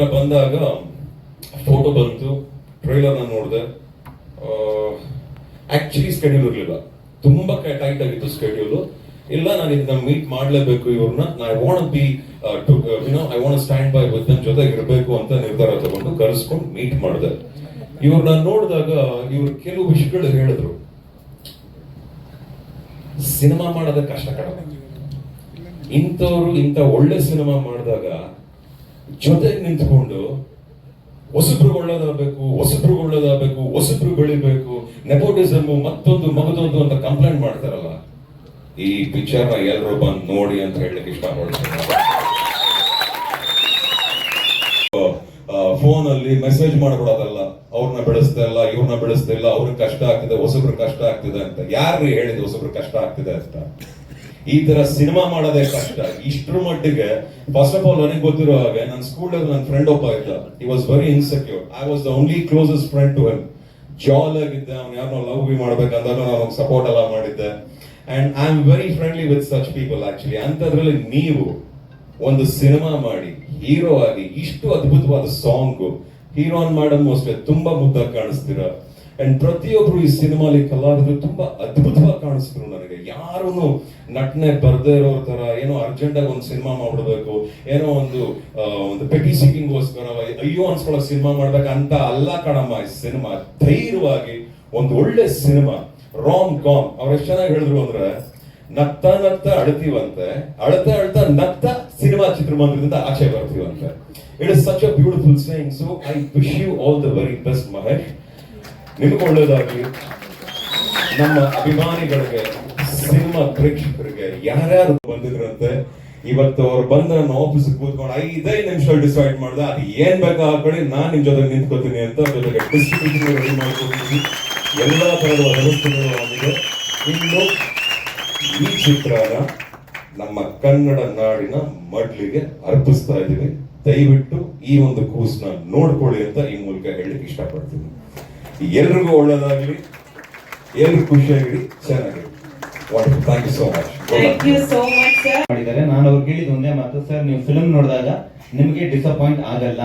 ಬಂದಾಗ ಫೋಟೋ ಬಂತು, ಟ್ರೈಲರ್ ನೋಡಿದೆ. ಆಕ್ಚುಲಿ ಸ್ಕೆಡ್ಯೂಲ್ ಇರಲಿಲ್ಲ, ತುಂಬಾ ಟೈಟ್ ಆಗಿತ್ತು ಸ್ಕೆಡ್ಯೂಲ್. ಇಲ್ಲ, ನಾನು ಇದನ್ನ ಮೀಟ್ ಮಾಡಲೇಬೇಕು ಇವ್ರನ್ನ, I want B I want stand by with ನನ್ನ ಜೊತೆಗೆ ಇರಬೇಕು ಅಂತ ನಿರ್ಧಾರ ತಗೊಂಡು ಕರೆಸ್ಕೊಂಡು ಮೀಟ್ ಮಾಡಿದೆ. ಇವ್ರನ್ನ ನೋಡಿದಾಗ ಇವ್ರು ಕೆಲವು ವಿಷಯಗಳು ಹೇಳಿದ್ರು. ಸಿನಿಮಾ ಮಾಡೋದೇ ಕಷ್ಟ ಕಡಿಮೆ, ಇಂಥವ್ರು ಇಂಥ ಒಳ್ಳೆ ಸಿನಿಮಾ ಮಾಡಿದಾಗ ಜೊತೆಗೆ ನಿಂತ್ಕೊಂಡು ಹೊಸಬ್ರು ಒಳ್ಳೇದಾಗಬೇಕು, ಹೊಸಬ್ರು ಬೆಳಿಬೇಕು, ನೆಪೋಟಿಸಮ್ ಮತ್ತೊಂದು ಮಗದೊಂದು ಅಂತ ಕಂಪ್ಲೇಂಟ್ ಮಾಡ್ತಾರಲ್ಲ, ಈ ಪಿಕ್ಚರ್ನ ಎಲ್ಲರೂ ಬಂದು ನೋಡಿ ಅಂತ ಹೇಳಲಿಕ್ಕೆ ಇಷ್ಟಪಡ್ತೀನಿ. ಫೋನ್ ಅಲ್ಲಿ ಮೆಸೇಜ್ ಮಾಡ್ಬಿಡೋದಲ್ಲ, ಅವ್ರನ್ನ ಬೆಳೆಸ್ತಾ ಇಲ್ಲ, ಇವ್ರನ್ನ ಬೆಳೆಸ್ತಾ ಇಲ್ಲ, ಅವ್ರಿಗೆ ಕಷ್ಟ ಆಗ್ತಿದೆ, ಹೊಸಬ್ರು ಕಷ್ಟ ಆಗ್ತಿದೆ ಅಂತ. ಯಾರು ಹೇಳಿದ್ರು ಹೊಸಬ್ರು ಕಷ್ಟ ಆಗ್ತಿದೆ ಅಂತ? ಈ ತರ ಸಿನಿಮಾ ಮಾಡೋದೇ ಕಷ್ಟ. ಇಷ್ಟ್ರ ಮಟ್ಟಿಗೆ ಫಸ್ಟ್ ಆಫ್ ಆಲ್ ನನಗೆ ಗೊತ್ತಿರೋ ಹಾಗೆ ನನ್ನ ಸ್ಕೂಲಲ್ಲಿ ನನ್ನ ಫ್ರೆಂಡ್ ಒಬ್ಬ ಇದ್ದ. He was very insecure. I was the only closest friend to him. ಜಾಲ್ ಆಗಿದ್ದೆ, ಅವ್ನು ಯಾರನ್ನೋ ಲವ್ ಮಾಡ್ಬೇಕಂದಾಗ ನಾನು ಸಪೋರ್ಟ್ ಎಲ್ಲ ಮಾಡಿದ್ದೆ. And I am very friendly with such people actually. ಅಂತದ್ರಲ್ಲಿ ನೀವು ಒಂದು ಸಿನಿಮಾ ಮಾಡಿ ಹೀರೋ ಆಗಿ ಇಷ್ಟು ಅದ್ಭುತವಾದ ಸಾಂಗು, ಹೀರೋನ್ ಮಾಡಮ್ ಅಷ್ಟೇ ತುಂಬಾ ಮುದ್ದಾಗಿ ಕಾಣಿಸ್ತೀರಾ. ಅಂಡ್ ಪ್ರತಿಯೊಬ್ರು ಈ ಸಿನಿಮಾಲಿ ಕಲಾವಿದರು ತುಂಬಾ ಅದ್ಭುತವಾಗಿ ಕಾಣಿಸ್ತಿರು. ನನಗೆ ಯಾರು ನಟನೆ ಬರ್ದೇ ಇರೋರ್ ತರ ಏನೋ ಅರ್ಜೆಂಟ್ ಆಗಿ ಒಂದು ಸಿನಿಮಾ ಮಾಡ್ಬಿಡ್ಬೇಕು, ಏನೋ ಒಂದು ಪೆಟಿ ಸೀಕಿಂಗ್ಗೋಸ್ಕರ ಅಯ್ಯೋ ಅನ್ಸ್ಕೊಳ್ಳೋ ಸಿನಿಮಾ ಮಾಡ್ಬೇಕಂತ ಅಲ್ಲ ಕಣಮ್ಮ. ಈ ಸಿನಿಮಾ ಧೈರ್ಯವಾಗಿ ಒಂದು ಒಳ್ಳೆ ಸಿನಿಮಾ, ರಾಮ್ ಕಾಮ್. ಅವ್ರು ಎಷ್ಟು ಚೆನ್ನಾಗಿ ಹೇಳಿದ್ರು ಅಂದ್ರೆ, ನಗ್ತಾ ನಗ್ತಾ ಅಳ್ತೀವಂತೆ, ಅಳ್ತಾ ನಗ್ತಾ ಸಿನಿಮಾ ಚಿತ್ರಮಂದಿರದಿಂದ ಆಚೆ ಬರ್ತೀವಂತೆ. It is such a beautiful saying. So I wish you all the very best Mahesh. ನಿಮ್ಗೆ ಒಳ್ಳೇದಾಗ್ಲಿ. ನಮ್ಮ ಅಭಿಮಾನಿಗಳಿಗೆ, ಸಿನಿಮಾ ಪ್ರೇಕ್ಷಕರಿಗೆ ಯಾರ್ಯಾರು ಬಂದಿದ್ರಂತೆ, ಇವತ್ತು ಅವ್ರು ಬಂದ ನನ್ನ ಆಫೀಸ್ ಕೂತ್ಕೊಂಡು 5 ನಿಮಿಷ ಡಿಸೈಡ್ ಮಾಡ್ದೆ ಅದು ಏನ್ ಬೇಕಾ ಹಾಕೊಳ್ಳಿ, ನಾನ್ ನಿಮ್ ಜೊತೆ ನಿಂತ್ಕೋತೀನಿ ಅಂತ. ಜೊತೆಗೆ ಡಿಸ್ಟ್ರಿಬ್ಯೂಷನ್ ರೆಡಿ ಮಾಡ್ಕೊತೀನಿ, ಎಲ್ಲಾ ತರದ ವ್ಯವಸ್ಥೆಗಳು ಆಗಿದೆ. ಇನ್ನು ಈ ಚಿತ್ರನ ನಮ್ಮ ಕನ್ನಡ ನಾಡಿನ ಮಡ್ಲಿಗೆ ಅರ್ಪಿಸ್ತಾ ಇದೀವಿ. ದಯವಿಟ್ಟು ಈ ಒಂದು ಕೂಸ್ನ ನೋಡ್ಕೊಳ್ಳಿ ಅಂತ ಈ ಮೂಲಕ ಹೇಳಲಿಕ್ಕೆ ಇಷ್ಟಪಡ್ತೀನಿ. ಎಲ್ರಿಗೂ ಒಳ್ಳೇದಾಗ್ಲಿ, ಎಲ್ರು ಖುಷಿಯಾಗಿರಿ, ಚೆನ್ನಾಗಿರಿ. Thank you so much. ಮಾಡಿದ್ದಾರೆ. ನಾನು ಅವ್ರಿಗೆ ಹೇಳಿದ ಒಂದೇ ಮಾತು, ಸರ್ ನೀವು ಫಿಲ್ಮ್ ನೋಡಿದಾಗ ನಿಮಗೆ ಡಿಸಪಾಯಿಂಟ್ ಆಗಲ್ಲ,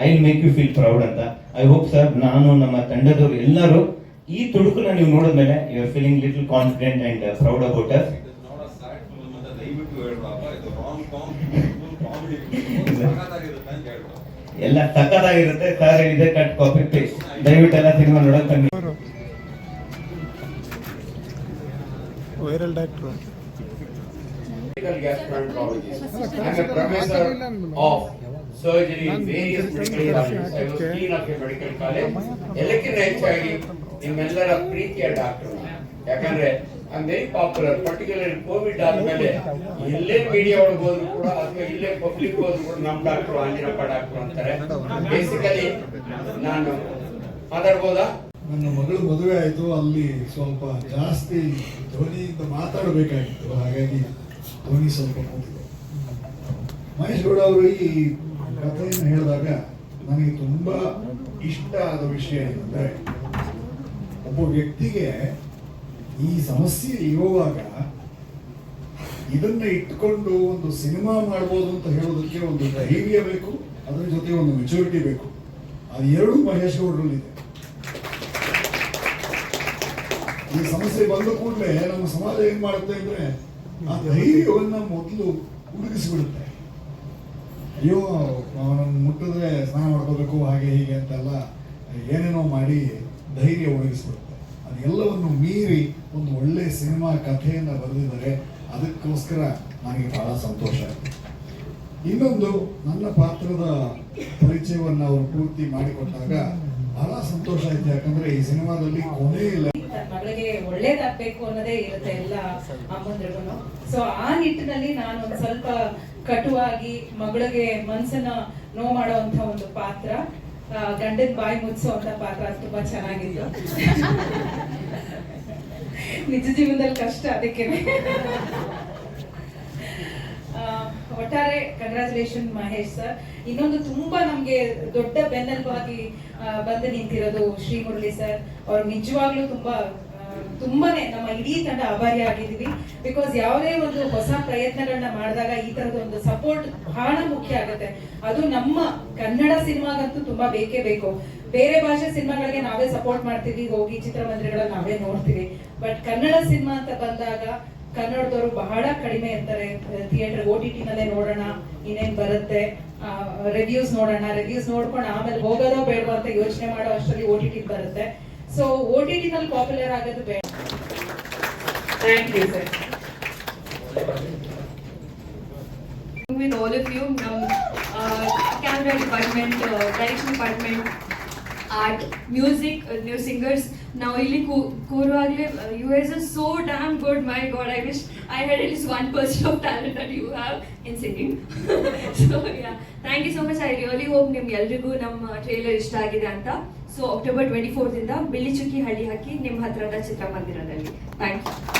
I will make you feel proud ಅಂತ. ಐ ಹೋಪ್ ಸರ್, ನಾನು ನಮ್ಮ ತಂಡದವರು ಎಲ್ಲರೂ ಈ ತುಡುಕನ್ನ ನೀವು ನೋಡಿದ್ಮೇಲೆ you are feeling little confident and proud about us. ಎಲ್ಲ ಸಕ್ಕತ್ತಾಗಿರುತ್ತೆ ಸರ್, ಹೇಳಿದೆ ಕಟ್ ಕಾಪಿ ಪೇಸ್ಟ್. ದಯವಿಟ್ಟು ಎಲ್ಲ ಸಿನಿಮಾ ನೋಡಕ್ ಬನ್ನಿ. Viral doctor. Medical gastroenterologist. I am a professor of surgery in various medical colleges. I was dean of a medical college. ಎಲ್ಲಕ್ಕಿಂತ ಹೆಚ್ಚಾಗಿ ನಿಮ್ಮೆಲ್ಲರ ಪ್ರೀತಿಯ ಡಾಕ್ಟರ್. ಯಾಕಂದ್ರೆ I am very popular, particularly Covid ಆದ್ಮೇಲೆ ಎಲ್ಲೇ ಮೀಡಿಯಾ ಒಳಗೆ ಹೋದ್ರು ಕೂಡ ಅಥವಾ ಇಲ್ಲೇ ಪಬ್ಲಿಕ್ ಹೋದ್ರು ಕೂಡ ನಮ್ಮ ಡಾಕ್ಟರ್ ಆಂಜನಪ್ಪ ಡಾಕ್ಟರ್ ಅಂತಾರೆ. ಬೇಸಿಕಲಿ ನಾನು ಮಾತಾಡ್ಬೋದಾ? ನನ್ನ ಮಗಳು ಮದುವೆ ಆಯಿತು, ಅಲ್ಲಿ ಸ್ವಲ್ಪ ಜಾಸ್ತಿ ಧ್ವನಿಯಿಂದ ಮಾತಾಡಬೇಕಾಗಿತ್ತು, ಹಾಗಾಗಿ ಧ್ವನಿ ಸ್ವಲ್ಪ ಕೂತಿದೆ. ಮಹೇಶ್ ಗೌಡ ಅವರು ಈ ಕಥೆಯನ್ನು ಹೇಳಿದಾಗ ನನಗೆ ತುಂಬ ಇಷ್ಟ ಆದ ವಿಷಯ ಏನಂದರೆ, ಒಬ್ಬ ವ್ಯಕ್ತಿಗೆ ಈ ಸಮಸ್ಯೆ ಇರುವಾಗ ಇದನ್ನ ಇಟ್ಕೊಂಡು ಒಂದು ಸಿನಿಮಾ ಮಾಡ್ಬೋದು ಅಂತ ಹೇಳೋದಕ್ಕೆ ಒಂದು ಧೈರ್ಯ ಬೇಕು, ಅದರ ಜೊತೆ ಒಂದು ಮೆಚುರಿಟಿ ಬೇಕು. ಅದು ಎರಡೂ ಮಹೇಶ್ ಗೌಡರಲ್ಲಿದೆ. ಈ ಸಮಸ್ಯೆ ಬಂದ ಕೂಡಲೇ ನಮ್ಮ ಸಮಾಜ ಏನ್ ಮಾಡುತ್ತೆ ಅಂದ್ರೆ, ಆ ಧೈರ್ಯವನ್ನ ಮೊದಲು ಹುಡುಗಿಸ್ಬಿಡುತ್ತೆ. ಅಯ್ಯೋ ಅವನನ್ನು ಮುಟ್ಟಿದ್ರೆ ಸ್ನಾನ ಮಾಡ್ಕೋಬೇಕು, ಹಾಗೆ ಹೀಗೆ ಅಂತೆಲ್ಲ ಏನೇನೋ ಮಾಡಿ ಧೈರ್ಯ ಒದಗಿಸ್ಬಿಡುತ್ತೆ. ಅದೆಲ್ಲವನ್ನು ಮೀರಿ ಒಂದು ಒಳ್ಳೆ ಸಿನಿಮಾ ಕಥೆಯನ್ನ ಬರೆದಿದ್ದಾರೆ. ಅದಕ್ಕೋಸ್ಕರ ನನಗೆ ಬಹಳ ಸಂತೋಷ ಆಯಿತು. ಇನ್ನೊಂದು, ನನ್ನ ಪಾತ್ರದ ಪರಿಚಯವನ್ನ ಅವರು ಪೂರ್ತಿ ಮಾಡಿಕೊಟ್ಟಾಗ ಬಹಳ ಸಂತೋಷ ಆಯ್ತು. ಯಾಕಂದ್ರೆ ಈ ಸಿನಿಮಾದಲ್ಲಿ ಕೊನೆ ಇಲ್ಲ. ಮಗಳಿಗೆ ಒಳ್ಳೇದಾಗ್ಬೇಕು ಅನ್ನೋದೇ ಇರುತ್ತೆ ಎಲ್ಲ ಅಮ್ಮಂದ್ರಿಗೂ. ಸೊ ಆ ನಿಟ್ಟಿನಲ್ಲಿ ನಾನು ಒಂದು ಸ್ವಲ್ಪ ಕಟುವಾಗಿ ಮಗಳಿಗೆ ಮನ್ಸನ್ನ ನೋವು ಮಾಡುವಂತ ಒಂದು ಪಾತ್ರ, ಗಂಡನ ಬಾಯಿ ಮುಚ್ಚುವಂತ ಪಾತ್ರ ತುಂಬಾ ಚೆನ್ನಾಗಿತ್ತು. ನಿಜ ಜೀವನದಲ್ಲಿ ಕಷ್ಟ, ಅದಕ್ಕೆ ಒಟ್ಟಾರೆ ಕಂಗ್ರಾಚುಲೇಷನ್ ಮಹೇಶ್ ಸರ್. ಇನ್ನೊಂದು ತುಂಬಾ ನಮ್ಗೆ ದೊಡ್ಡ ಬೆನ್ನೆಲುಬಾಗಿ ಬಂದು ನಿಂತಿರೋದು ಶ್ರೀ ಮುರಳಿ ಸರ್. ಅವ್ರು ನಿಜವಾಗ್ಲೂ ತುಂಬಾ ತುಂಬಾನೇ ನಮ್ಮ ಇಡೀ ತಂಡ ಆಭಾರಿ ಆಗಿದ್ದೀವಿ. ಬಿಕಾಸ್ ಯಾವುದೇ ಒಂದು ಹೊಸ ಪ್ರಯತ್ನಗಳನ್ನ ಮಾಡಿದಾಗ ಈ ತರದ ಒಂದು ಸಪೋರ್ಟ್ ಬಹಳ ಮುಖ್ಯ ಆಗುತ್ತೆ. ಅದು ನಮ್ಮ ಕನ್ನಡ ಸಿನಿಮಾಗಂತೂ ತುಂಬಾ ಬೇಕೇ ಬೇಕು. ಬೇರೆ ಭಾಷೆ ಸಿನಿಮಾಗಳಿಗೆ ನಾವೇ ಸಪೋರ್ಟ್ ಮಾಡ್ತೀವಿ, ಹೋಗಿ ಚಿತ್ರಮಂದಿರಗಳಲ್ಲಿ ನಾವೇ ನೋಡ್ತೀವಿ. ಬಟ್ ಕನ್ನಡ ಸಿನಿಮಾ ಅಂತ ಬಂದಾಗ ಕನ್ನಡದವರು ಬಹಳ ಕಡಿಮೆ ಇರ್ತಾರೆ. ಥಿಯೇಟರ್ OTT ನಲ್ಲೇ ನೋಡೋಣ ಇನ್ನೇನ್ ಬರುತ್ತೆ, ರಿವ್ಯೂಸ್ ನೋಡೋಣ, ರಿವ್ಯೂಸ್ ನೋಡ್ಕೊಂಡು ಆಮೇಲೆ ಹೋಗೋದೋ ಬೇಡವೋ ಅಂತ ಯೋಚನೆ ಮಾಡೋ ಅಷ್ಟರಲ್ಲಿ OTT ಬರುತ್ತೆ. ಸೊ OTT ನಲ್ಲಿ ಪಾಪ್ಯುಲರ್ ಆಗೋದು ಬೇಡ. Thank you sir. With all of you, camera department, direction department, art, music, new singers. Now, ಇಲ್ಲಿ ಕೂರುವಾಗಲೇ you guys are so damn good. My God, I wish I had at least 1% of talent that you have in singing. So yeah, thank you so much. I really hope ನಿಮ್ಗೆ ಎಲ್ರಿಗೂ ನಮ್ಮ trailer ಇಷ್ಟ ಆಗಿದೆ ಅಂತ. So October 24th ಇಂದ ಬಿಳಿ ಚುಕ್ಕಿ ಹಳ್ಳಿ ಹಾಕಿ ನಿಮ್ಮ ಹತ್ರದ ಚಿತ್ರಮಂದಿರದಲ್ಲಿ. Thank you.